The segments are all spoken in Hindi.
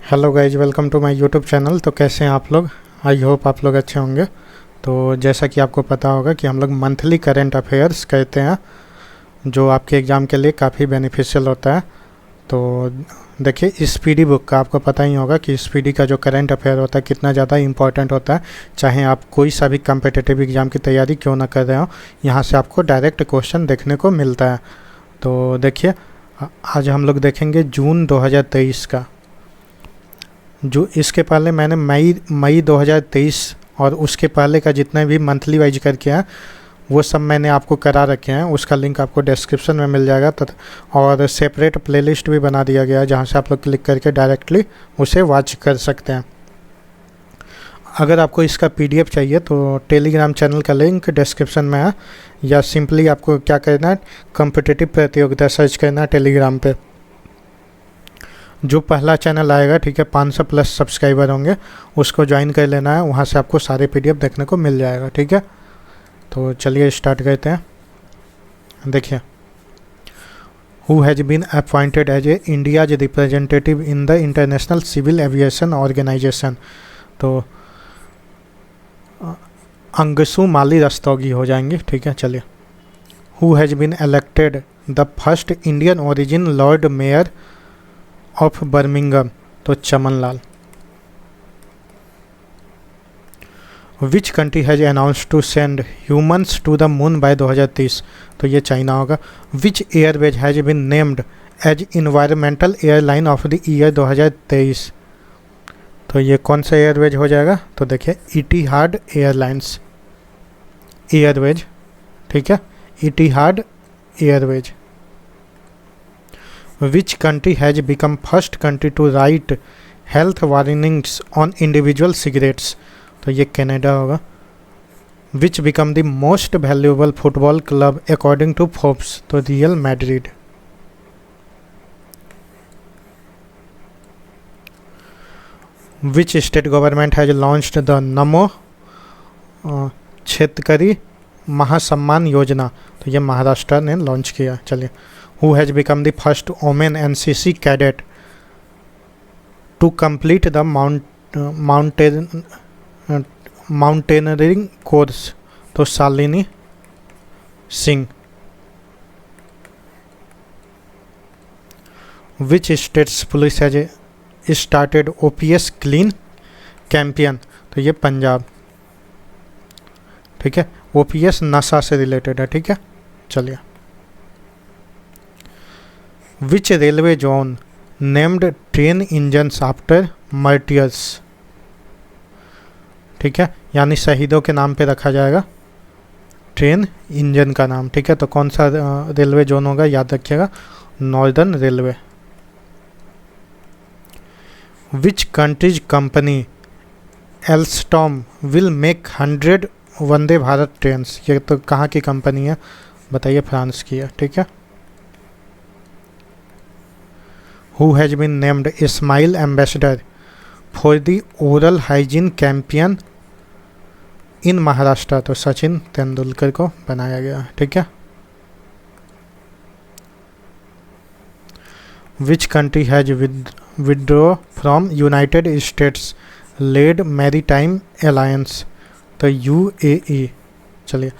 Hello guys, welcome to my YouTube channel. तो कैसे हैं आप लोग? आई होप आप लोग अच्छे होंगे। तो जैसा कि आपको पता होगा कि हम लोग मंथली करंट अफेयर्स कहते हैं, जो आपके एग्ज़ाम के लिए काफ़ी बेनिफिशियल होता है। तो देखिए, स्पीडी बुक का आपको पता ही होगा कि स्पीडी का जो करंट अफेयर होता है कितना ज़्यादा इंपॉर्टेंट होता है। चाहे आप कोई सा भी कम्पिटिटिव एग्ज़ाम की तैयारी क्यों ना कर रहे हो, यहाँ से आपको डायरेक्ट क्वेश्चन देखने को मिलता है। तो देखिए, आज हम लोग देखेंगे जून 2023 का। जो इसके पहले मैंने मई 2023 और उसके पहले का जितने भी मंथली वाइज करके हैं वो सब मैंने आपको करा रखे हैं। उसका लिंक आपको डिस्क्रिप्शन में मिल जाएगा और सेपरेट प्लेलिस्ट भी बना दिया गया है जहाँ से आप लोग क्लिक करके डायरेक्टली उसे वॉच कर सकते हैं। अगर आपको इसका पीडीएफ चाहिए तो टेलीग्राम चैनल का लिंक डिस्क्रिप्शन में है, या सिंपली आपको क्या करना है, कॉम्पिटिटिव प्रतियोगिता सर्च करना है टेलीग्राम पे। जो पहला चैनल आएगा, ठीक है, 500 प्लस सब्सक्राइबर होंगे, उसको ज्वाइन कर लेना है। वहाँ से आपको सारे पीडीएफ देखने को मिल जाएगा, ठीक है। तो चलिए स्टार्ट करते हैं। देखिए, who has been appointed as a India's representative in the International Civil Aviation Organization. तो अंगसू माली रस्तोगी हो जाएंगी, ठीक है। चलिए, who has been elected the first Indian origin Lord Mayor of Birmingham. तो Chaman Lal. Which country has announce to send humans to the moon by 2030। तो ये चाइना होगा। Which airways has been named as environmental airline of the year 2023। तो ये कौन सा एयरवेज हो जाएगा? तो देखिए, इतिहाद एयरलाइंस एयरवेज, ठीक है, Etihad airways. Which country has become first country to write health warnings on individual cigarettes? तो ये कनाडा होगा। Which become the most valuable football club according to Forbes? तो real Madrid. Which state government has launched the नमो क्षेत्रकारी महासम्मान योजना? तो ये महाराष्ट्र ने लॉन्च किया। चलिए, who has become the first woman NCC cadet to complete the mountaineering course? तो Shalini Singh. Which states police has started OPS clean campaign? तो ये पंजाब, ठीक है। OPS नशा से रिलेटेड है, ठीक है। चलिए, विच railway zone named train engines after martyrs? ठीक है, यानी शहीदों के नाम पे रखा जाएगा ट्रेन इंजन का नाम, ठीक है। तो कौन सा रेलवे जोन होगा, याद रखिएगा, northern railway. Which countries company Alstom will make 100 Vande Bharat trains? ये तो कहाँ की कंपनी है बताइए? फ्रांस की है, ठीक है। Who has been named Smile Ambassador for the Oral Hygiene Campaign in Maharashtra? तो सचिन तेंदुलकर को बनाया गया, ठीक है। Which country has withdraw from United States led Maritime Alliance? तो UAE। चलिए,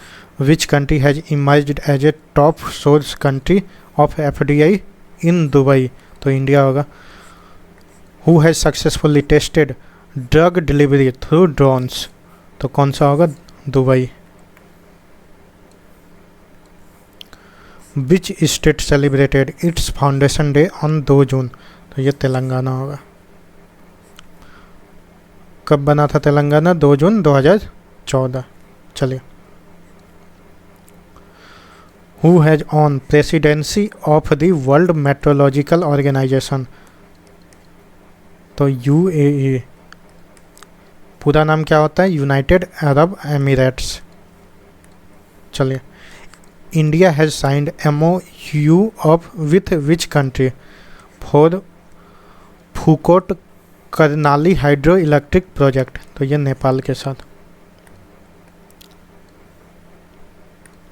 which country has emerged as a top source country of FDI in Dubai? तो इंडिया होगा। Who has successfully tested drug delivery through drones? तो कौन सा होगा? Dubai. Which state celebrated it's foundation day on 2 जून? तो ये तेलंगाना होगा। कब बना था तेलंगाना? 2 जून 2014। चलिए, Who has on presidency of the World Meteorological Organization? तो UAE। पूरा नाम क्या होता है? United Arab Emirates. चलिए, India has signed MOU of with which country for Phukot Karnali hydro electric project? तो ये नेपाल के साथ।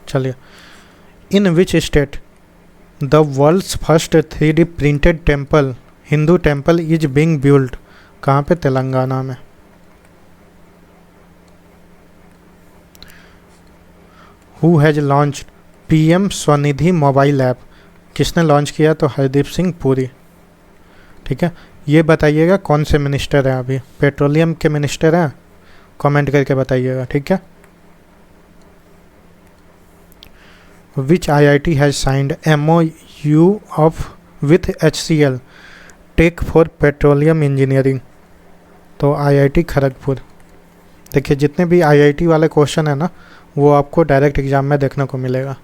चलिए, in which state the world's first 3D printed temple Hindu temple is being built, कहाँ पे? तेलंगाना में। Who has launched PM Svanidhi mobile app, किसने लॉन्च किया? तो हरदीप सिंह पुरी। ठीक है, ये बताइएगा कौन से मिनिस्टर हैं अभी, पेट्रोलियम के मिनिस्टर हैं, कमेंट करके बताइएगा। ठीक है। Which IIT has signed MOU of with HCL tech for petroleum engineering? तो IIT खड़गपुर। देखिए जितने भी IIT वाले क्वेश्चन है ना, वो आपको डायरेक्ट एग्जाम में देखने को मिलेगा।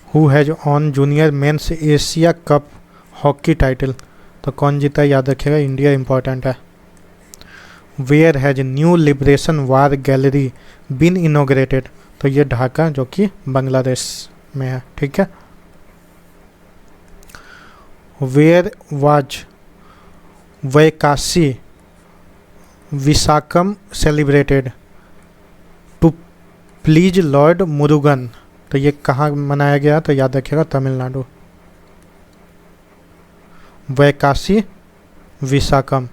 Who has won junior men's Asia cup hockey title? तो कौन जीता है याद रखिएगा, इंडिया इंपॉर्टेंट है। Where has new liberation war gallery been inaugurated? तो ये ढाका जो कि बांग्लादेश में है। ठीक है। Where was Vaikasi Visakam celebrated to please lord Murugan? तो ये कहाँ मनाया गया? तो याद रखिएगा तमिलनाडु। वैकासी विशाखम।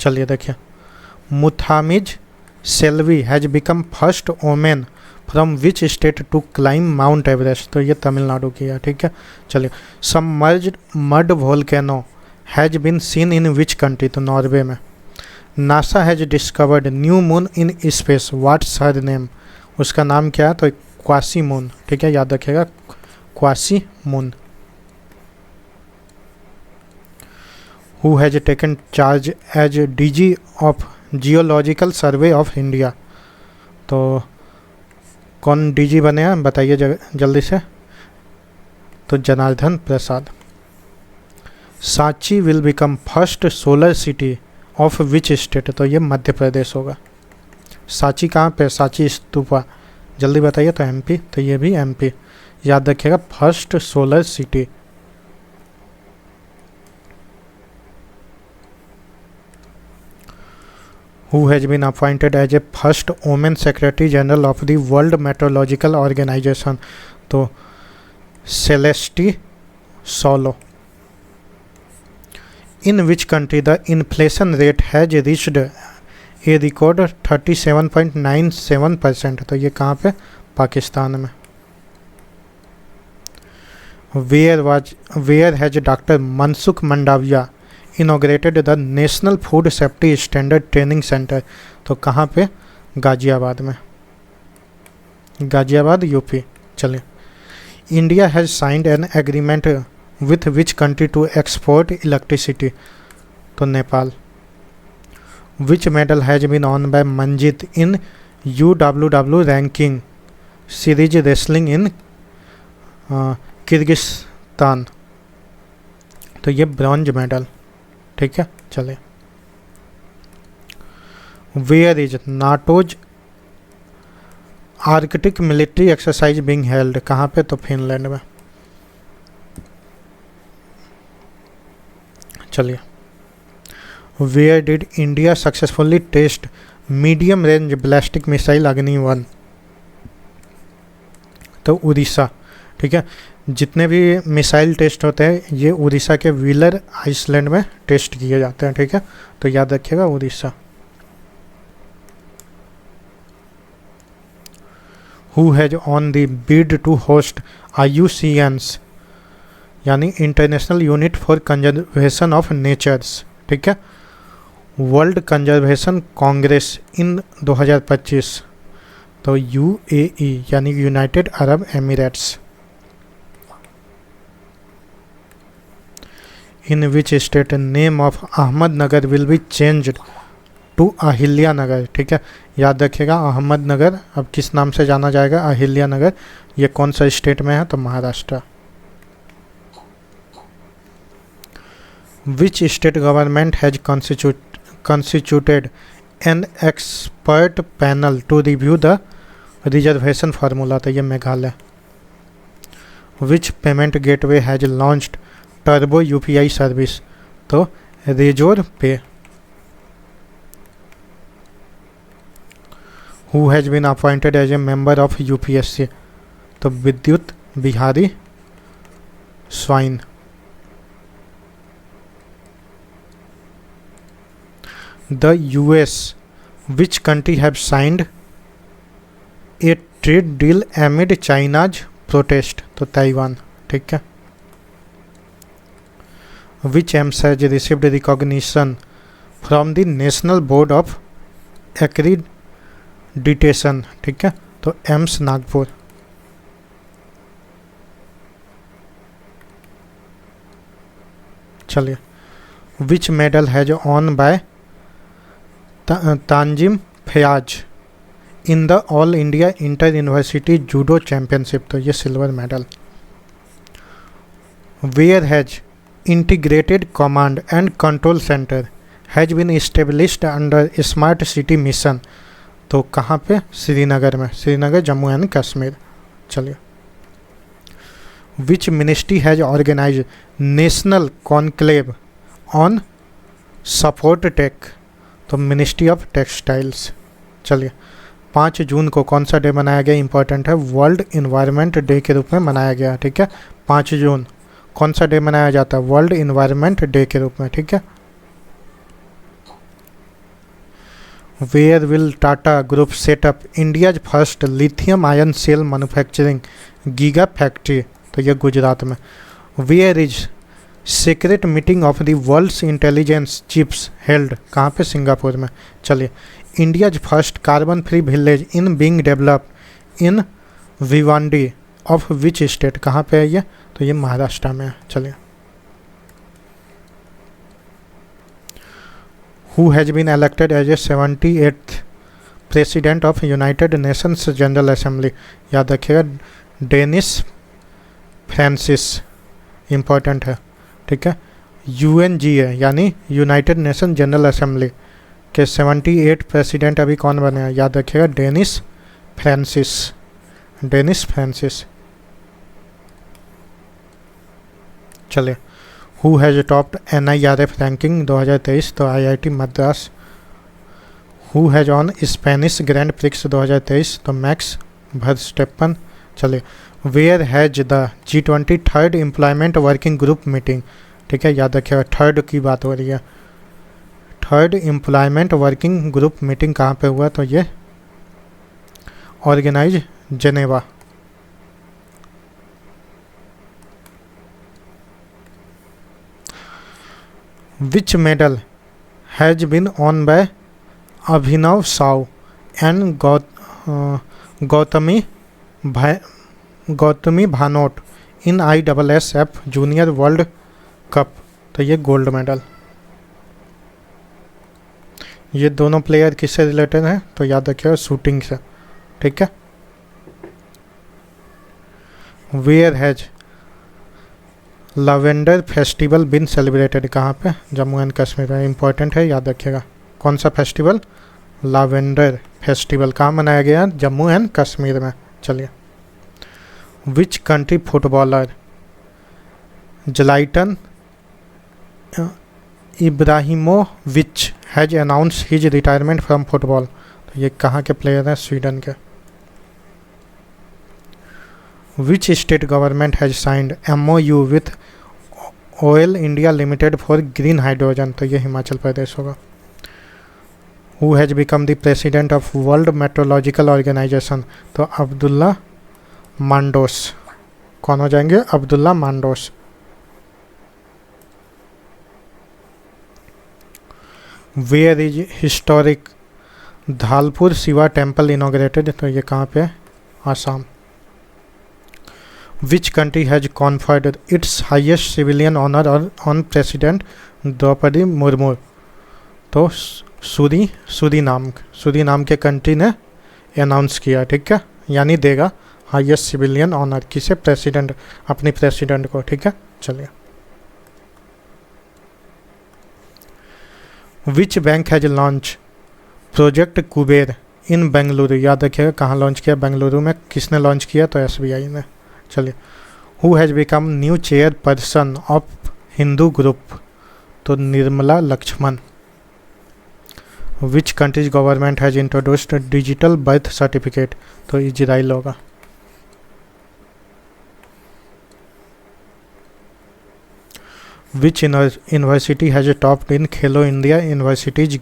चलिए देखिए, Muthamizh Selvi has become first women from which state to climb Mount Everest? तो ये तमिलनाडु की है। ठीक है। चलिए, submerged mud volcano has been seen in which country? तो नॉर्वे में। NASA has discovered new moon in space, what's her name? उसका नाम क्या है? तो क्वासी मून। ठीक है, याद रखिएगा quasi moon. Who has taken charge as DG of Geological Survey of India? तो कौन DG बने हैं बताइए जल्दी से। तो Janardan Prasad. Sanchi will become first solar city of which state? तो ये मध्य प्रदेश होगा। सांची कहाँ पे? सांची स्तूपा, जल्दी बताइए। तो MP, तो ये भी MP। याद रखिएगा first solar city. Who has been appointed as a first women secretary general of the World Meteorological Organization? तो Celeste Solo। In which country the inflation rate has reached a record 37.97%? तो ये कहाँ पे? पाकिस्तान में। Where has Dr. Mansukh Mandaviya inaugurated the national food safety standard training centre? तो कहाँ पे? गाजियाबाद में। गाजियाबाद UP। चलिए, India has signed an agreement with which country to export electricity? तो Nepal. Which medal has been won by Manjeet in UWW ranking series wrestling in Kyrgyzstan? तो ये ब्रॉन्ज मेडल। ठीक है। चलिए, where is NATO's Arctic military exercise being held? कहाँ पे? तो फिनलैंड में। चलिए, where did India successfully test medium range ballistic missile अग्नि-1? तो उड़ीसा। ठीक है, जितने भी मिसाइल टेस्ट होते हैं ये उड़ीसा के व्हीलर आइसलैंड में टेस्ट किए जाते हैं। ठीक है, तो याद रखिएगा Orissa. Who has won the bid to host IUCN's यानी international unit for conservation of nature's? ठीक है, वर्ल्ड कंजर्वेशन कांग्रेस इन 2025? तो UAE यानी United Arab Emirates. In which state name of Ahmednagar will be changed to Ahilyanagar? ठीक है, याद रखिएगा अहमदनगर अब किस नाम से जाना जाएगा? अहिल्या नगर। ये कौन सा स्टेट में है? तो महाराष्ट्र। विच state government has constituted an expert panel to review the reservation formula? तो ये Meghalaya. Which payment gateway has launched turbo UPI service? तो Razorpay. Who has been appointed as a member of UPSC, तो Vidyut Bihari Swain. The US which country have signed a trade deal amid China's protest, तो ताइवान, ठीक है। Which AIIMS has received recognition from the national board of accreditation, ठीक है, तो एम्स नागपुर। चलिए, which medal has won by Tanzim Fayaz in the all India inter university judo championship, तो ये silver medal. Where has integrated command and control centre has been established under smart city mission, तो कहाँ पे? श्रीनगर में, श्रीनगर जम्मू एंड कश्मीर। चलिए, which ministry has organise national conclave on support tech, तो मिनिस्ट्री ऑफ टेक्सटाइल्स। चलिए, 5 जून को कौन सा डे मनाया गया? इंपॉर्टेंट है, वर्ल्ड इन्वायरमेंट डे के रूप में मनाया गया, ठीक है। 5 जून कौन सा डे मनाया जाता है? वर्ल्ड इन्वायरमेंट डे के रूप में, ठीक है। Where will Tata group set up India's first lithium ion cell manufacturing giga factory, तो यह गुजरात में। Where is secret meeting of the world's intelligence chips held, कहाँ पे? सिंगापुर में। चलिए, India's first carbon free village in being develop in Bhiwandi of which state, कहाँ पे है ये? तो ये महाराष्ट्र में है। चलिए, who has been elected as a 78th president of United Nations general assembly, याद रखिएगा, डेनिस फ्रांसिस, इम्पोर्टेंट है, ठीक है। UNGA यानी यूनाइटेड नेशन जनरल असेंबली के 78 प्रेसिडेंट अभी कौन बने हैं? याद रखिएगा, डेनिस फ्रांसिस, डेनिस फ्रांसिस। चलिए, who has topped NIRF ranking 2023, तो IIT Madras. Who has won Spanish grand prix 2023, तो मैक्स वर्स्टेपन। चलिए, where has the G20 third employment working group meeting, ठीक है, याद रखिएगा, थर्ड की बात हो रही है। Third employment working group meeting कहाँ पे हुआ? तो ये organize Geneva. Which medal has been won by Abhinav Shaw and Gautami Bhanot in ISSF junior world cup, तो ये गोल्ड मेडल। ये दोनों प्लेयर किससे रिलेटेड हैं? तो याद रखिएगा, शूटिंग से, ठीक है। Where has lavender festival been celebrated, कहाँ पे? जम्मू एंड कश्मीर में, इंपॉर्टेंट है, याद रखिएगा। कौन सा फेस्टिवल? लवेंडर फेस्टिवल कहाँ मनाया गया? जम्मू एंड कश्मीर में। चलिए, which country footballer Zlatan Ibrahimovic has announce his retirement from football, तो ये कहाँ के प्लेयर हैं? स्वीडन के। Which state government has signed MOU with Oil India Limited for green hydrogen, तो ये हिमाचल प्रदेश होगा। Who has become the president of World Meteorological Organization, तो अब्दुल्ला मांडोस। कौन हो जाएंगे? Abdulla Mandous. Where is historic Dhalpur Shiva temple inaugurated, तो ये कहाँ पे? आसाम। विच country has conferred its highest civilian honour on president Droupadi Murmu, तो सूरीनाम के कंट्री ने अनाउंस किया, ठीक है, यानी देगा हाईएस्ट सिविलियन ऑनर किसे? प्रेसिडेंट, अपनी प्रेसिडेंट को, ठीक है। चलिए, which bank has launch project Kuber in Bengaluru, याद रखिएगा, कहाँ लॉन्च किया? बेंगलुरु में। किसने लॉन्च किया? तो SBI ने। चलिए, who has become new chair person of Hindu group, तो Nirmala Lakshman. Which country's government has introduced digital birth certificate, तो इजराइल होगा। Which university has topped in Khelo India universities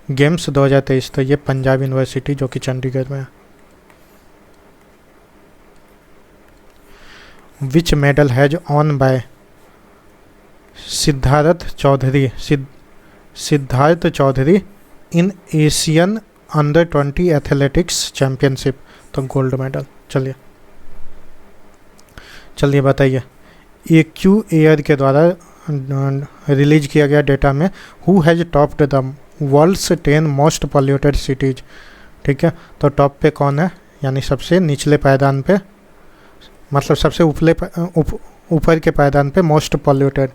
games 2023, तो ये पंजाब यूनिवर्सिटी जो कि चंडीगढ़ में है। Which medal has won by Siddharth Chaudhary in Asian under 20 athletics championship, तो गोल्ड मेडल। चलिए बताइए, AQ एयर के द्वारा रिलीज किया गया डेटा में who has topped the world's 10 most polluted cities. ठीक है, तो टॉप पे कौन है, यानी सबसे निचले पायदान पे, मतलब सबसे ऊपर के पायदान पे मोस्ट पॉल्यूटेड,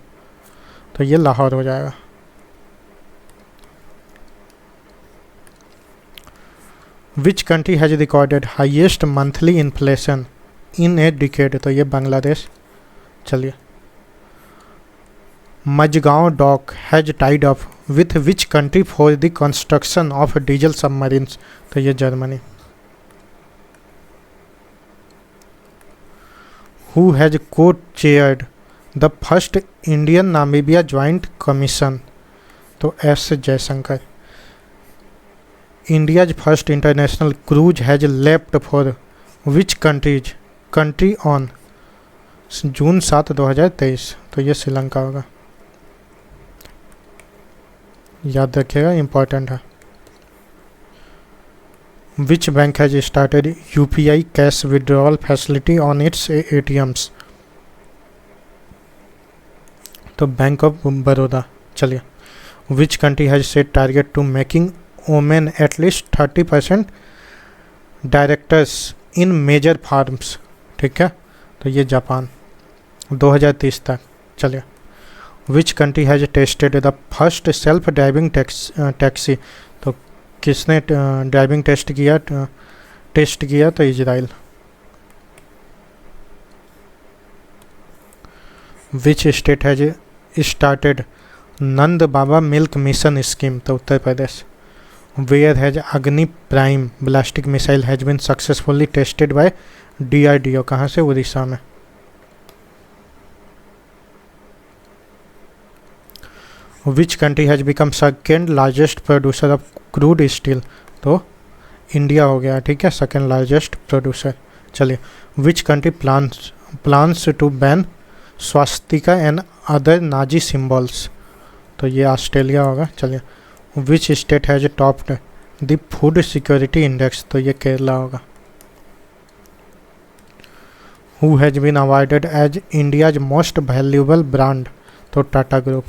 तो ये लाहौर हो जाएगा। Which country has recorded highest monthly inflation in a decade, तो ये बांग्लादेश। चलिए, Mazagon dock has tied up with which country for the construction of diesel submarines, तो ये Germany. Who has co chaired the first Indian Namibia joint commission, तो S Jaishankar. India's first international cruise has left for which country on June 7, 2023, तो ये श्रीलंका होगा। याद रखिएगा, इंपॉर्टेंट है। Which bank has started UPI cash withdrawal facility on its ATMs, तो बैंक ऑफ बड़ौदा। चलिए, which country has set target to making women at least 30% directors in major firms. ठीक है, तो ये जापान 2030 तक। चलिए, which country has tested the first self driving taxi, तो किसने ड्राइविंग टेस्ट किया, तो Israel. Which state has started Nand Baba milk mission scheme, तो उत्तर प्रदेश। Where has Agni prime ballistic missile has been successfully tested by DRDO, कहाँ से, उड़ीसा में। Which country has become second largest producer of crude steel, तो इंडिया हो गया। ठीक है, सेकेंड लार्जेस्ट प्रोड्यूसर। चलिए, which country plans to ban swastika and other Nazi symbols, तो ये ऑस्ट्रेलिया होगा। चलिए, which state has topped the food security index, तो ये केरला होगा। Who has been awarded as India's most valuable brand, तो Tata group.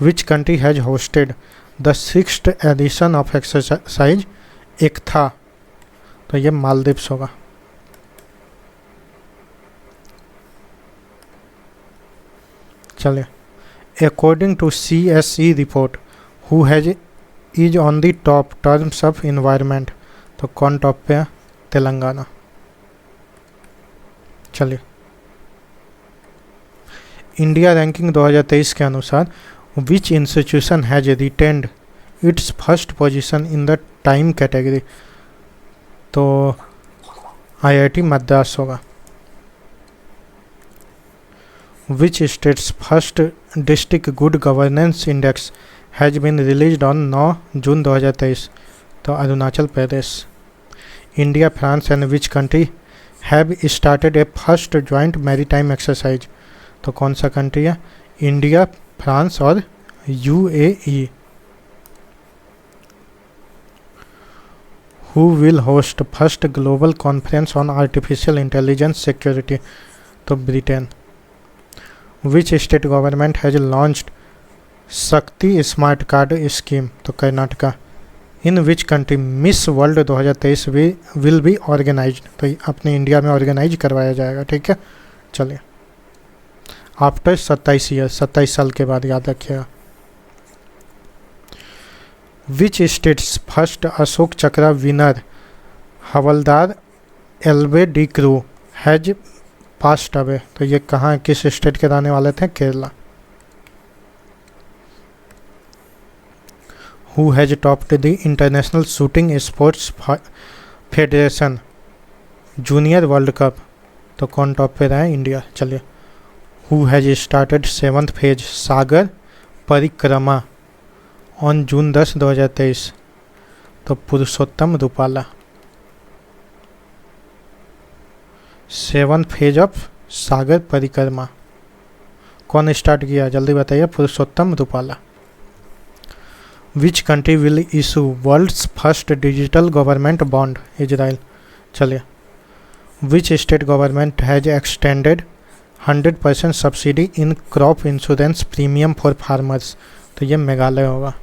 Which country has hosted the 6th edition of exercise Ekatha, तो ये मालदीव्स होगा। चलिए, according to CSE report who has is on the top terms of environment, तो कौन टॉप पे है, तेलंगाना। चलिए, इंडिया रैंकिंग 2023 के अनुसार which institution has retained its first position in the time category, तो IIT मद्रास होगा। Which state's first district good governance index has been released on 9 June 2023, तो Arunachal Pradesh. India, France and which country have started a first joint maritime exercise, तो कौन सा कंट्री है, इंडिया, फ्रांस और UAE। Who will host first global conference on artificial intelligence security, तो Britain. Which state government has launched Shakti smart card scheme, तो Karnataka. In which country Miss World 2023 will be organized, तो अपने इंडिया में ऑर्गेनाइज करवाया जाएगा। ठीक है, चलिए, आफ्टर 27 साल के बाद, याद रखिएगा। Which state's first Ashok Chakra winner Havildar LB D'Cruz has passed away, तो ये कहाँ, किस स्टेट के रहने वाले थे, Kerala. Who has topped the International Shooting Sports Federation junior world cup, तो कौन टॉप पे रहा है? इंडिया। चलिए, who has started 7th phase Sagar Parikrama on June 10, 2023, तो Purushottam Rupala. 7th phase of Sagar Parikrama कौन स्टार्ट किया? जल्दी बताइए। पुरुषोत्तम Rupala. Which country will issue world's first digital government bond? Israel. चलिए, which state government has extended 100% subsidy in crop insurance premium for farmers? तो ये मेघालय होगा।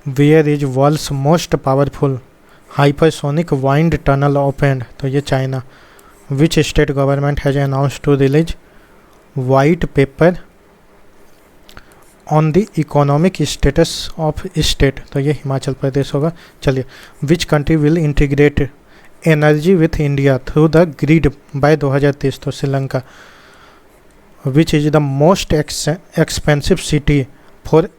Where is world's most powerful hypersonic wind tunnel opened? तो ये China. Which state government has announced to release white paper on the economic status of state? तो ये हिमाचल प्रदेश होगा। चलिए, which country will integrate energy with India through the grid by 2030? तो Sri Lanka. Which is the most expensive city for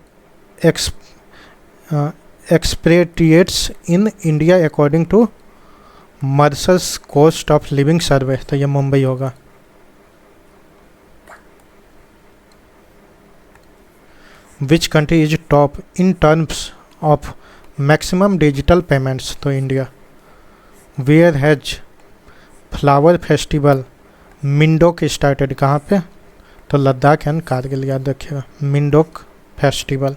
expatriates in India according to Mercer's cost of living survey? तो ये मुंबई होगा। Which country is top in terms of maximum digital payments? तो India. Where has flower festival Mindok started? कहाँ पे? तो लद्दाख एंड कारगिल, याद रखिएगा। Mindok festival.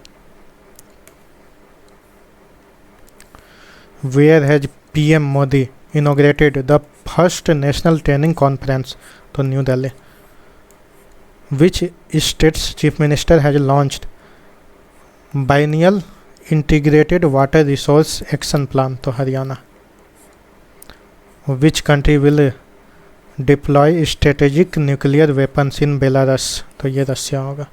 Where has PM Modi inaugurated the first national training conference? तो New Delhi. Which states chief minister has launched biennial integrated water resource action plan? तो Haryana. Which country will deploy strategic nuclear weapons in Belarus? तो ये रशिया होगा।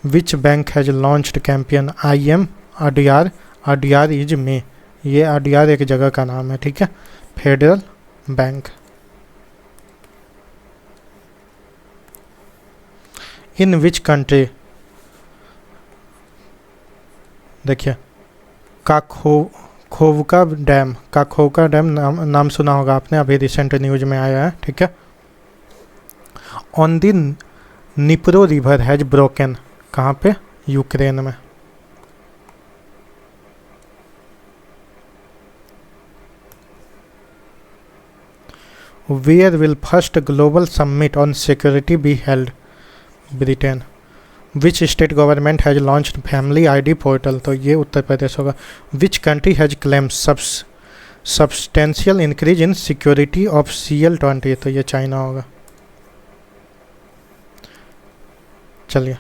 Which bank has launched campaign I am ADR, ADR is me? ये ADR एक जगह का नाम है, ठीक है। Federal bank. In which country, देखिए, काखोवका डैम नाम सुना होगा आपने, अभी रिसेंट न्यूज में आया है, ठीक है। On the Dnipro river has broken? कहाँ पे? यूक्रेन में। Where will first global summit on security be held? Britain. Which state government has launched family ID portal? तो ये उत्तर प्रदेश होगा। Which country has claim substantial increase in security of CL20? तो ये चाइना होगा। चलिए,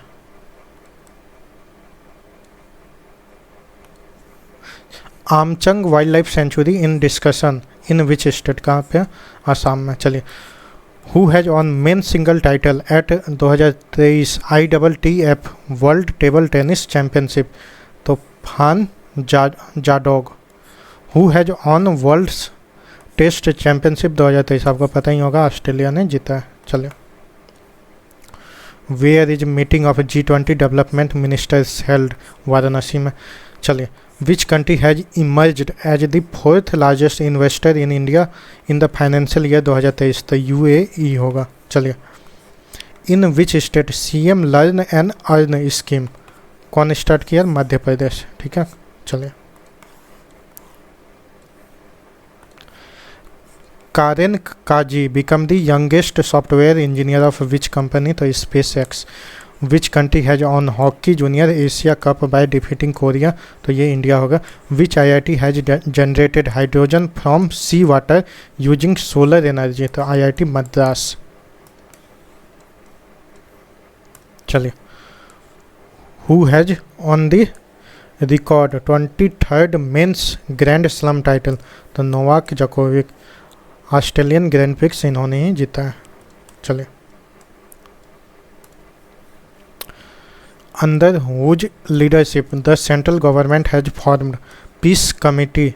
Amchang wild life sanctuary in discussion in which state? कहाँ पे? आसाम में। चलिए, who has won men single title at 2023 ITTF world table tennis championship? तो Fan Zhendong. Who has won world's test championship 2023? आपको पता ही होगा, ऑस्ट्रेलिया ने जीता है। चलिए, where is meeting of G20 development ministers held? Varanasi में। चलिए, which country has emerged as the 4th largest investor in India in the financial year 2023? तो UAE होगा। चलिए, in which state CM learn and earn scheme कौन स्टार्ट किया? मध्य प्रदेश, ठीक है। चलिए, Kairan Quazi become the youngest software engineer of which company? तो SpaceX। Which country has won hockey junior Asia cup by defeating Korea? तो ये इंडिया होगा। Which IIT has generated hydrogen from sea water using solar energy? तो IIT मद्रास। चलिए, who has won the record 23rd men's grand slam title? तो Novak Djokovic. Australian grand prix इन्होंने ही जीता है। चलिए, under whose leadership the central government has formed peace committee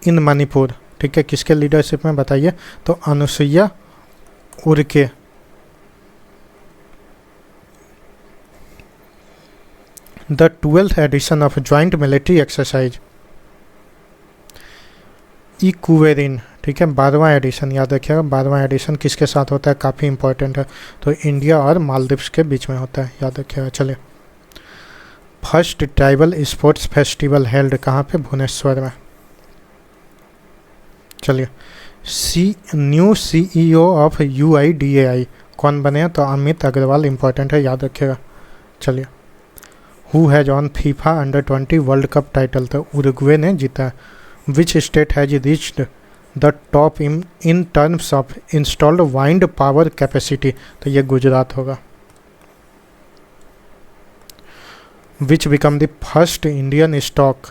in Manipur? ठीक है, किसके लीडरशिप में बताइए? तो Anusuiya Uikey the 12th edition of joint military exercise इक्वेरिन, ठीक है, 12वां एडिशन, याद रखिएगा 12वां एडिशन किसके साथ होता है, काफ़ी इंपॉर्टेंट है, तो इंडिया और मालदीव्स के बीच में होता है, याद रखिएगा। चलिए, first tribal sports festival held कहाँ पे, भुवनेश्वर में। चलिए, न्यू CEO ऑफ UIDAI कौन बने हैं, तो अमित अग्रवाल, इंपॉर्टेंट है, याद रखिएगा। चलिए, who has won FIFA under twenty world cup title, तो उरुग्वे ने जीता है। Which state has reached the top in terms of installed wind power capacity, तो ये गुजरात होगा। Which become the first Indian stock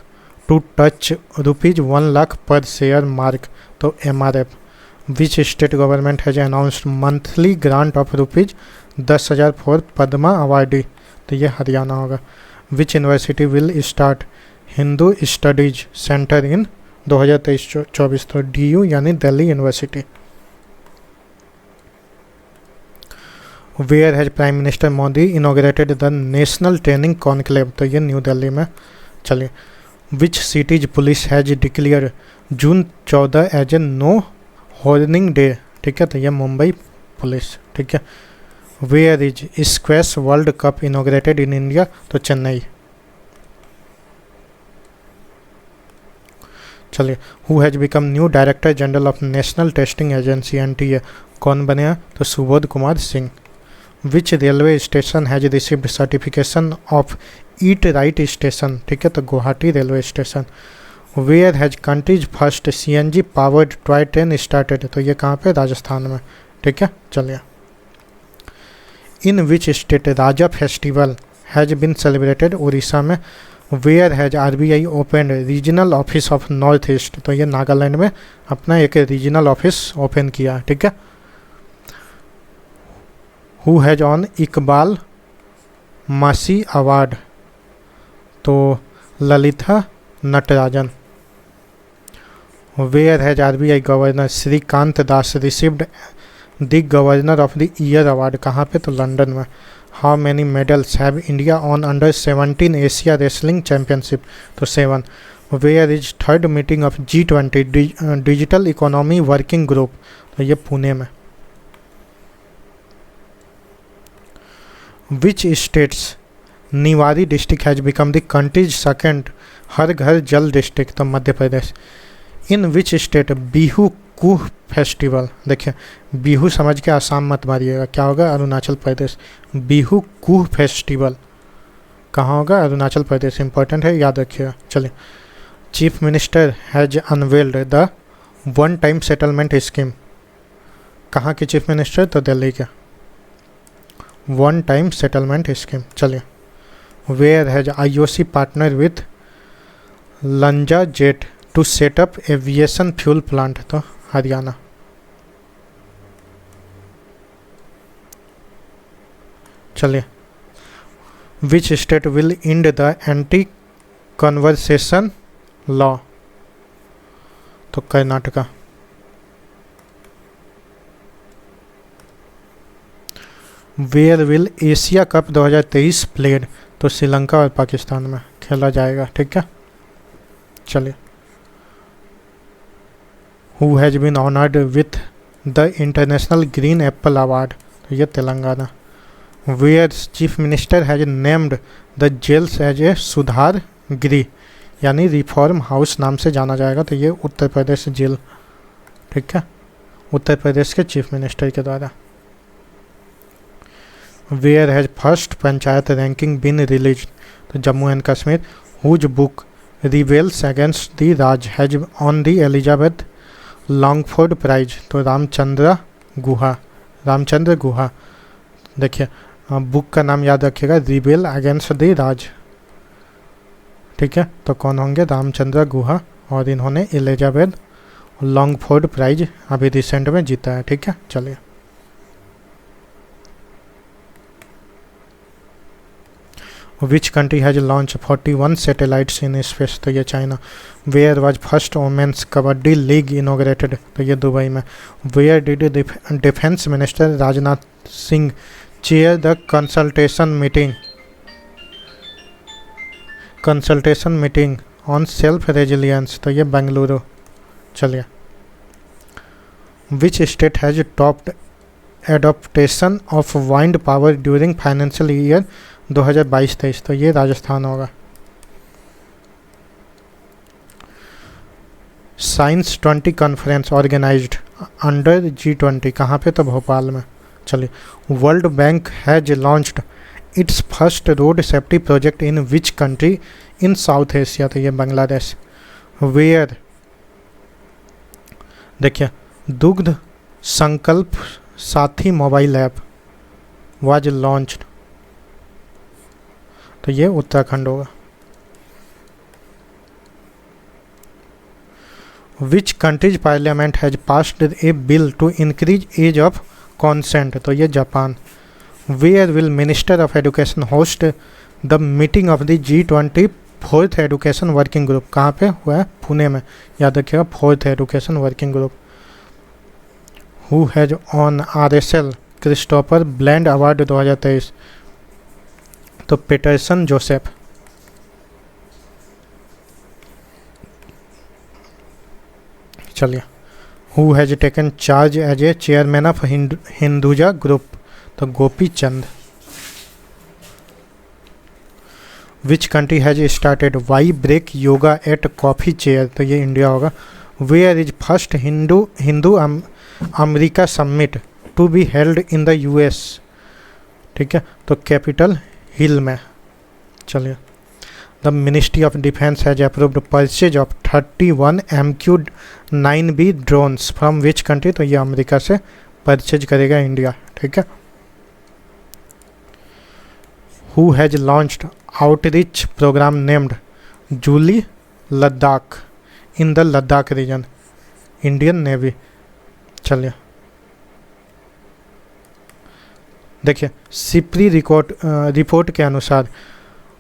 to touch ₹1 lakh per share mark, तो MRF। Which state government has announced monthly grant of ₹10,000 for Padma awardee, तो ये हरियाणा होगा। Which university will start Hindu studies centre in 2023-24, तो DU यानी Delhi university. Where has prime minister Modi inaugurated the national training conclave, तो ये न्यू दिल्ली में। चलिए, which cities police has declare June 14 as a no horning day, ठीक है, तो ये मुंबई पुलिस, ठीक है। Where is squash world cup inaugurated in India, तो चेन्नई। चलिए, who has become new director general of national testing agency NTA, कौन बने हैं, तो Subodh Kumar Singh. Which railway station has received certification of eat right station, ठीक है, तो Guwahati railway station. Where has country's first CNG powered toy train started, तो ये कहाँ पे, राजस्थान में, ठीक है। चलिए, in which state Raja festival has been celebrated, Orissa में। Where has RBI open regional office of north east, तो ये नागालैंड में अपना एक रीजनल ऑफिस ओपन किया, ठीक है। Who has on Iqbal Masih award, तो Lalitha Natarajan. Where has RBI governor Shrikant Das received the governor of the year award, कहाँ पे, तो लंदन में। How many medals have India won अंडर-17 एशिया रेसलिंग चैम्पियनशिप, तो 7। Where is third meeting of G20 digital economy working group, तो ये पुणे में। Which state's Niwari district has become the country's second Har Ghar Jal district, तो Madhya Pradesh. In which state Bihu कुह फेस्टिवल, देखिए बिहू समझ के आसाम मत मारिएगा, क्या होगा, अरुणाचल प्रदेश। बिहू कुह फेस्टिवल कहाँ होगा, अरुणाचल प्रदेश, इंपॉर्टेंट है, याद रखिएगा। चलिए, chief minister has unveiled the one time settlement scheme, कहाँ के चीफ मिनिस्टर, तो दिल्ली के, वन टाइम सेटलमेंट स्कीम। चलिए, where has IOC partner with Lanza jet to set up aviation fuel plant, तो हरियाणा। चलिए, which state will end the anti conversation law, तो Karnataka. Where will Asia cup 2023 played, तो श्रीलंका और पाकिस्तान में खेला जाएगा, ठीक है। चलिए, who has been honoured with the international green apple award, तो ये Telangana. Where chief minister has named the jails as a सुधार गृह, यानी रिफॉर्म हाउस नाम से जाना जाएगा, तो ये उत्तर प्रदेश जेल, ठीक है, उत्तर प्रदेश के चीफ मिनिस्टर के द्वारा। Where has first panchayat ranking been released, तो Jammu and Kashmir. Whose book rebels against the Raj has won the Elizabeth Longford prize, तो रामचंद्र गुहा। देखिए, बुक का नाम याद रखिएगा, रिबेल अगेंस्ट द राज, ठीक है, तो कौन होंगे, रामचंद्र गुहा, और इन्होंने एलिजाबेथ लॉन्गफोर्ड प्राइज अभी रिसेंट में जीता है, ठीक है। चलिए, which country has launch 41 satellites in space, तो ये China. Where was first women's kabaddi league inaugurated, तो ये दुबई में। Where did defence minister Rajnath Singh chair the consultation meeting consultation meeting on self resilience, तो ये बेंगलुरु। चलिए, which state has topped adoption of wind power during financial year 2022-23, तो ये राजस्थान होगा। Science 20 conference organised under G20, कहाँ पे, तो भोपाल में। चलिए, world bank has launched it's first road safety project in which country in south Asia, तो ये बांग्लादेश। वेयर, देखिए, दुग्ध संकल्प साथी मोबाइल ऐप वाज लॉन्च्ड, तो ये उत्तराखंड होगा। Which country's parliament has passed a bill to increase age of consent, तो ये Japan. Where will minister of education host the meeting of the G20 fourth education working group, कहाँ पे हुआ है, पुणे में, याद रखिएगा, fourth education working group. Who has won RSL Christopher Bland award 2023, तो पीटरसन जोसेफ। चलिए, who has taken charge as a chairman of Hinduja group, तो Gopi Chand. Which country has started Y break yoga at coffee chair, तो ये इंडिया होगा। Where is first Hindu America summit to be held in the US, ठीक है, तो कैपिटल हिल में। चलिए, the ministry of defence has approved purchase of 31 MQ-9B drones from which country, तो ये अमेरिका से परचेज करेगा इंडिया, ठीक है। Who has launched outreach programme named Julley Ladakh in the Ladakh region, Indian navy. चलिए, देखिए, सिप्री रिपोर्ट के अनुसार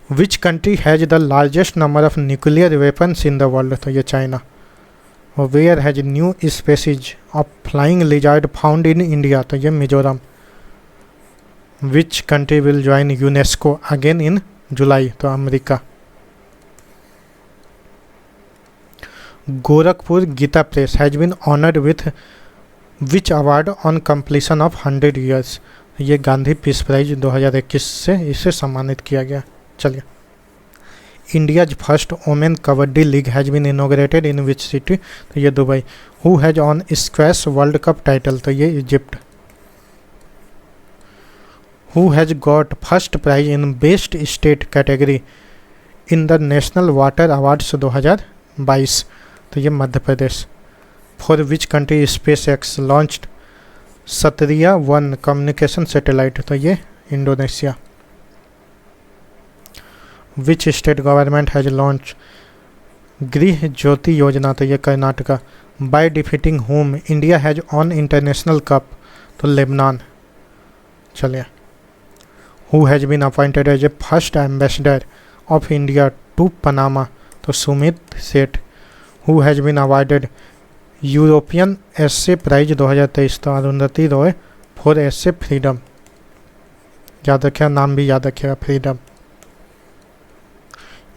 which country has the largest number of nuclear weapons in the world, तो ये China. Where has new species of flying lizard found in India, तो ये Mizoram. Which country will join UNESCO again in July, तो America. Gorakhpur Gita press has been honoured with which award on completion of 100 years, ये गांधी पीस प्राइज 2021 से इसे सम्मानित किया गया। चलिए, India's first women kabaddi league has been inaugurated in which city, तो ये Dubai. Who has won squash world cup title, तो ये Egypt. Who has got first prize in best state category in the national water awards 2022, तो ये Madhya Pradesh. For which country space X launched Satria 1 communication satellite, तो ये Indonesia. Which state government has launch Griha Jyoti Yojana, तो ये Karnataka. By defeating whom India has won international cup, तो लेबनान। चलिए, who has been appointed as a first ambassador of India to Panama, तो Sumit Seth. Who has been awarded European essay prize 2023, तो Arundhati Roy for essay freedom, याद रखिएगा, नाम भी याद रखिएगा, फ्रीडम।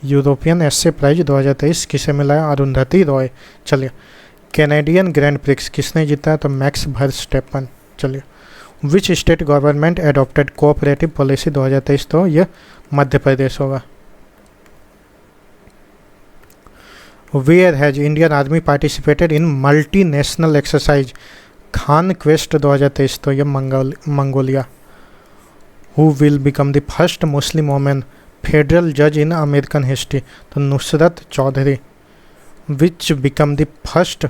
यूरोपियन एसे प्राइज 2023 किसे मिला है, अरुंधति रॉय। चलिए, कैनेडियन ग्रैंड प्रिक्स किसने जीता है, तो मैक्स वर्स्टेपन। चलिए, which state government adopted cooperative policy 2023, तो ये मध्य प्रदेश होगा। Where has Indian army participated in multi national exercise Khaan quest 2023, तो ये Mongolia. Who will become the first Muslim women federal जज इन अमेरिकन हिस्ट्री, तो Nusrat Choudhury. Which become the first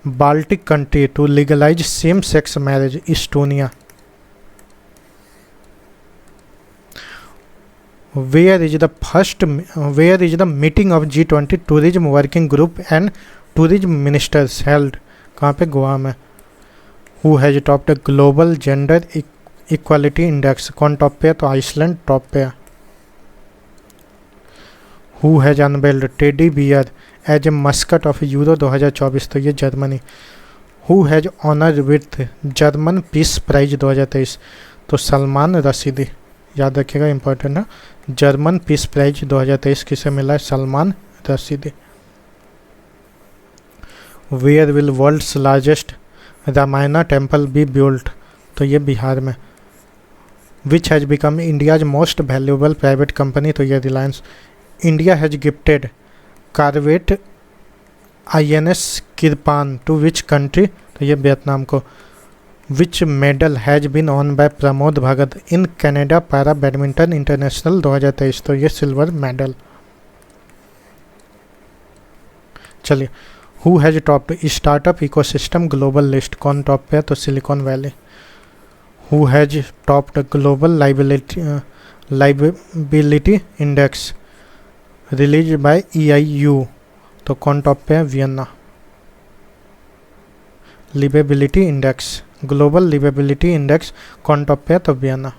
Baltic country to legalise same sex marriage, Estonia. Where is the meeting of G20 tourism working group and tourism ministers held, कहाँ पे, गोवा में। Who has topped the global gender equality index, कौन टॉप पे है, तो आइसलैंड टॉप पे है। Who has unveiled teddy bear as a mascot of Euro 2024, तो ये Germany. Who has honored with German peace prize 2023, तो सलमान रशीदी, याद रखिएगा, इंपॉर्टेंट है। जर्मन पीस प्राइज 2023 किसे मिला है? Salman Rushdie. Where will world's largest Ramayana temple be built? तो ये बिहार में। Which has become India's most valuable private company? तो ये Reliance. India has gifted corvette INS Kirpan to which country? तो ये वियतनाम को। Which medal has been won by Pramod Bhagat in Canada para badminton international 2023? तो ये सिल्वर मेडल। चलिए, who has top startup ecosystem global list? कौन टॉप पे है? तो Silicon Valley. Who has topped global liability index released by EIU? तो कौन टॉप पे है? Vienna. Liveability index, global liveability index कौन टॉप पे है? तो Vienna.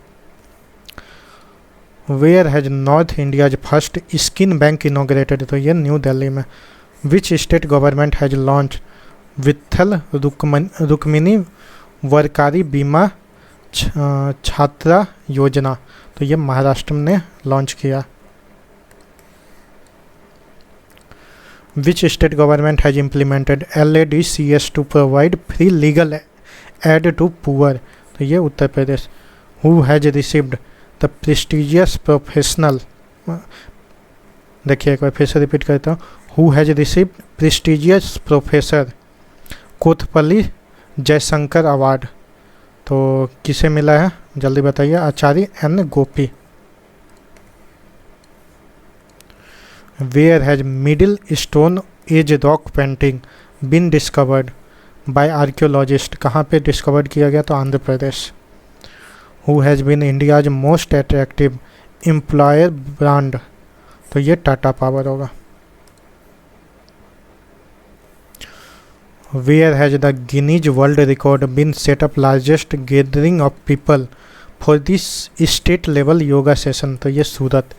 Where has north India's first skin bank inaugurated? तो ये न्यू दिल्ली में। Which state government has launch Vitthal Rukmini Warkari Bima Chhatra योजना? तो ये महाराष्ट्र ने लॉन्च किया। Which state government has implemented LADCS to provide free legal aid to poor? तो ये उत्तर प्रदेश। Who has received the prestigious professional? देखिए एक बार फिर से रिपीट करता हूँ। Who has received prestigious professor Kothapalli Jayashankar award? तो किसे मिला है? जल्दी बताइए। आचार्य N Gopi. Where has Middle Stone Age rock painting been discovered by archaeologist? कहाँ पे डिस्कवर्ड किया गया? तो Andhra Pradesh. Who has been India's most attractive employer brand? तो ये टाटा पावर होगा। Where has the Guinness World Record been set up largest gathering of people for this state level yoga session? तो ये सूरत।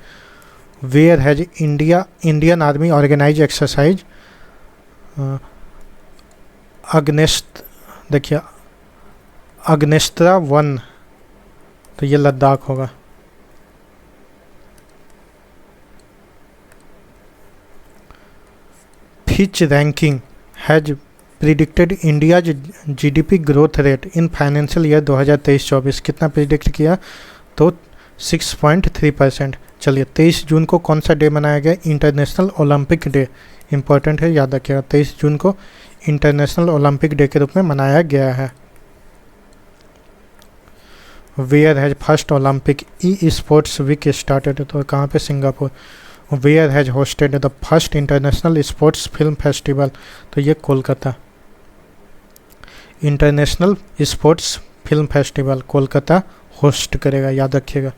Where has Indian Army organized exercise देखिए अग्नेस्त्रा 1? तो ये लद्दाख होगा। Fitch ranking has predicted India's GDP growth rate in financial year 2023-24? कितना प्रिडिक्ट किया? तो 6.3%। चलिए, 23 जून को कौन सा डे मनाया गया? International Olympic day. इंपॉर्टेंट है, याद रखिएगा। 23 जून को इंटरनेशनल ओलंपिक डे के रूप में मनाया गया है। Where has first Olympic sports week started? तो कहाँ पे? Singapore. Where has hosted the first international sports film festival? तो ये Kolkata. International sports film festival Kolkata host करेगा, याद रखिएगा।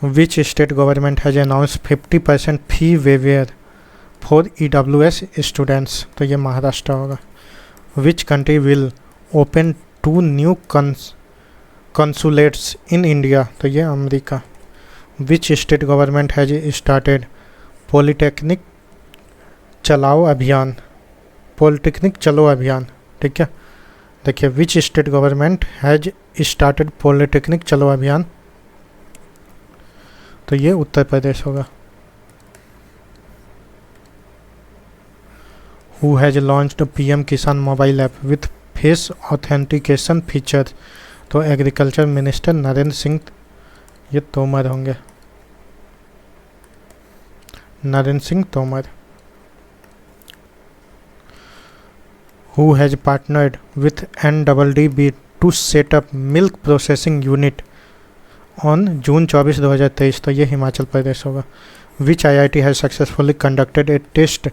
Which state government has announced 50% fee waiver for EWS students? तो ये महाराष्ट्र होगा। Which country will open 2 new consulates in India? तो ये America. Which state government has started polytechnic चलाओ अभियान? पॉलिटेक्निक चलो अभियान, ठीक है। देखिए, विच state government has started polytechnic चलो अभियान? तो ये उत्तर प्रदेश होगा। हु हैज लॉन्च्ड PM किसान mobile app with face authentication feature? तो एग्रीकल्चर मिनिस्टर नरेंद्र सिंह ये तोमर होंगे, Narendra Singh Tomar. Who has partnered with NDDB to set up milk processing unit on June 24, 2023? तो ये हिमाचल प्रदेश होगा। Which IIT has successfully conducted a test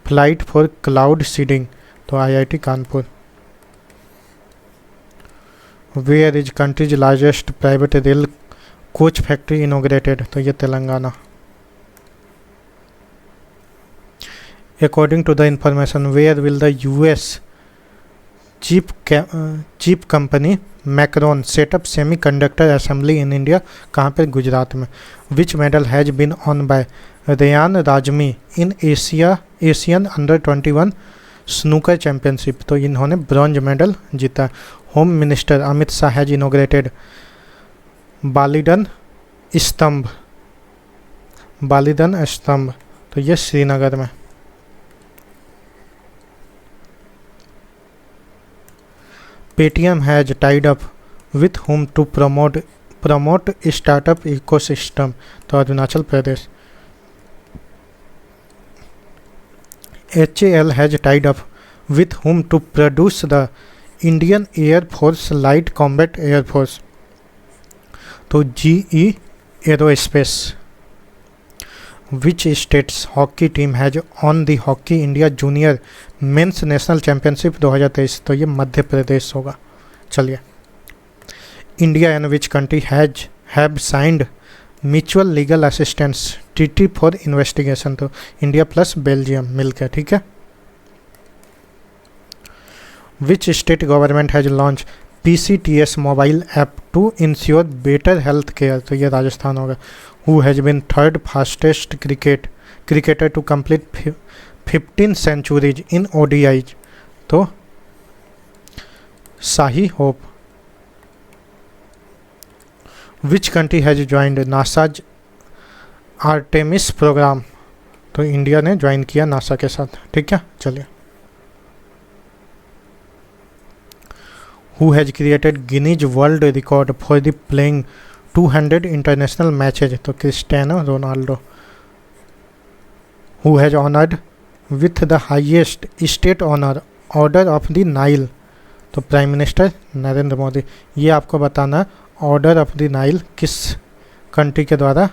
flight for cloud seeding? तो IIT Kanpur. Where is country's largest private rail coach factory inaugurated? तो ये Telangana. According to the information, where will the US chip company Macron set up semiconductor assembly in India? कहाँ पे? गुजरात में। Which medal has been won by Rayan Rajmi in Asian Under 21 snooker championship? तो इन्होंने ब्रॉन्ज मेडल जीता। Home minister Amit Shah has inaugurated Balidan Stambh, Balidan Stambh, तो ये श्रीनगर में। Paytm has tied up with whom to promote startup ecosystem, तो Arunachal Pradesh. HAL has tied up with whom to produce the Indian airforce light combat airforce, तो GE aerospace. Which state's hockey team has won the hockey India junior men's national championship 2023, तो ये मध्य प्रदेश होगा। चलिए, India and which country have signed mutual legal assistance treaty for investigation, तो इंडिया प्लस बेल्जियम मिलकर, ठीक है। Which state government has launch PCTS mobile app to ensure better health care, तो ये राजस्थान होगा। Who has been third fastest cricketer to complete 15 centuries in ODIs, तो Shai Hope. Which country has joined NASA's Artemis programme, तो इंडिया ने ज्वाइन किया नासा के साथ, ठीक है। चलिए, who has created Guinness world record for the playing 200 international matches, तो Cristiano Ronaldo. Who has honoured with the highest state honour order of the Nile, तो प्राइम मिनिस्टर नरेंद्र मोदी। ये आपको बताना ऑर्डर ऑफ द नाइल किस कंट्री के द्वारा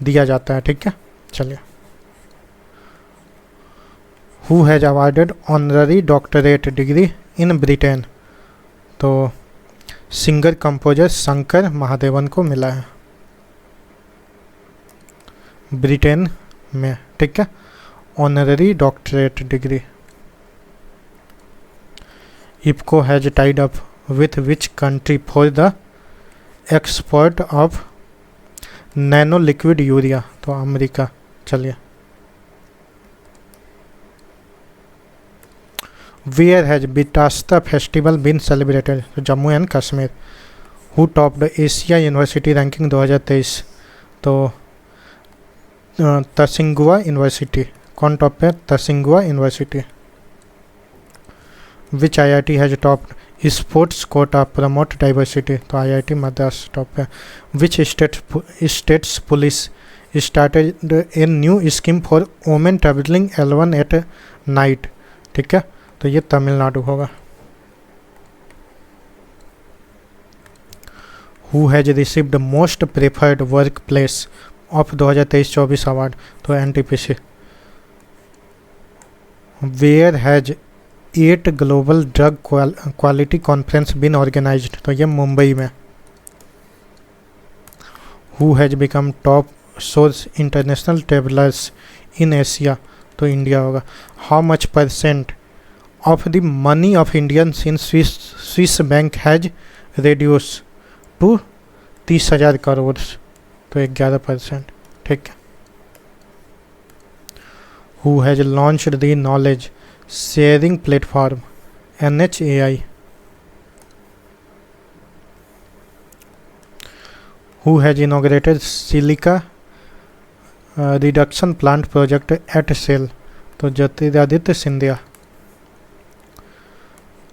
दिया जाता है, ठीक है। चलिए, who has awarded honorary doctorate degree in Britain, तो सिंगर कंपोजर शंकर महादेवन को मिला है ब्रिटेन में, ठीक है, honorary doctorate degree. IFFCO has tied up with which country for the export of nano liquid urea, तो अमेरिका। चलिए, where has Vitasta festival been celebrated, तो Jammu and Kashmir. Who topped Asia university ranking 2023, तो तसिंगुआ यूनिवर्सिटी। कौन टॉप पे? Tsinghua university. Which IIT has topped sports quota promote diversity, तो IIT मद्रास टॉप पे। Which state's police started a new scheme for women travelling L1 at night, ठीक है, तो ये तमिलनाडु होगा। Who has received most preferred work place of 2023-24 award, तो NTPC। Where has 8 global drug quality conference been organised, तो ये मुंबई में। Who has become top source international travellers in Asia, तो इंडिया होगा। How much percent of the money of Indians in Swiss bank has reduced to 30,000 crore, तो 11%, ठीक है। Who has launched the knowledge sharing platform NHAI, who has inaugurated silica reduction plant project at SAIL, तो Jyotiraditya Scindia.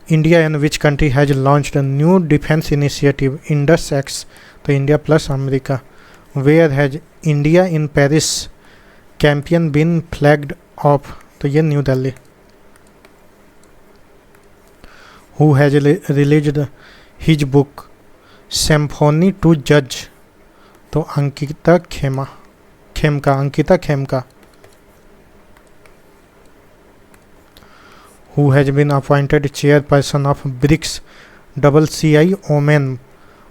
India and which country has launched a new defense initiative IndusX, तो India plus America. Where has India in Paris campaign been flagged off, तो ये new Delhi. Who has released his book Symphony to Judge, तो Ankita Khemka. Who has been appointed chairperson of BRICS CCI Omen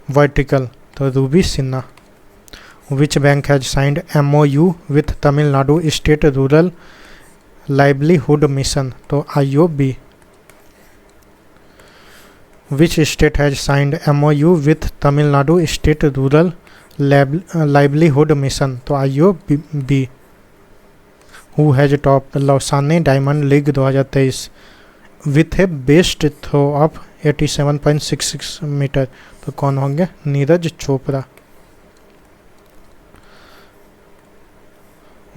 Vertical, तो Ruby Sinha. Which bank has signed MOU with Tamil Nadu State Rural Livelihood Mission, तो IOB। Which state has signed MOU with Tamil Nadu State Rural Livelihood Mission, तो IOB। Who has topped Lausanne Diamond League 2023 with a best throw of 87.66 metre. तो कौन होंगे? Neeraj Chopra.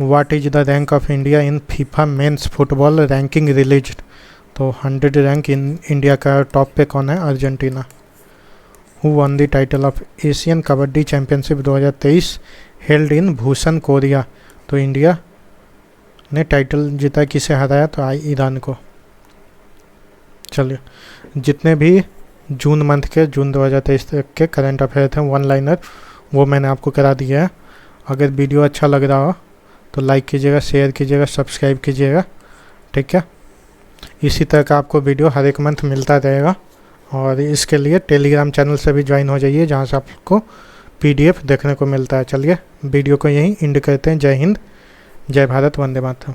What is the rank of India in FIFA men's football ranking released? तो 100 रैंक इन इंडिया का टॉप पे कौन है? Argentina. Who won the title of Asian kabaddi championship 2023 held in Busan Korea? तो इंडिया ने टाइटल जीता, किसे हराया? तो ईरान को। चलिए, जितने भी जून मंथ के, जून 2023 तक के करंट अफेयर थे वन लाइनर, वो मैंने आपको करा दिया है। अगर वीडियो अच्छा लग रहा हो तो लाइक कीजिएगा, शेयर कीजिएगा, सब्सक्राइब कीजिएगा, ठीक है। इसी तरह का आपको वीडियो हर एक मंथ मिलता रहेगा। और इसके लिए टेलीग्राम चैनल से भी ज्वाइन हो जाइए, जहाँ से आपको PDF देखने को मिलता है। चलिए, वीडियो को यहीं एंड करते हैं। जय हिंद, जय भारत, वंदे मातरम।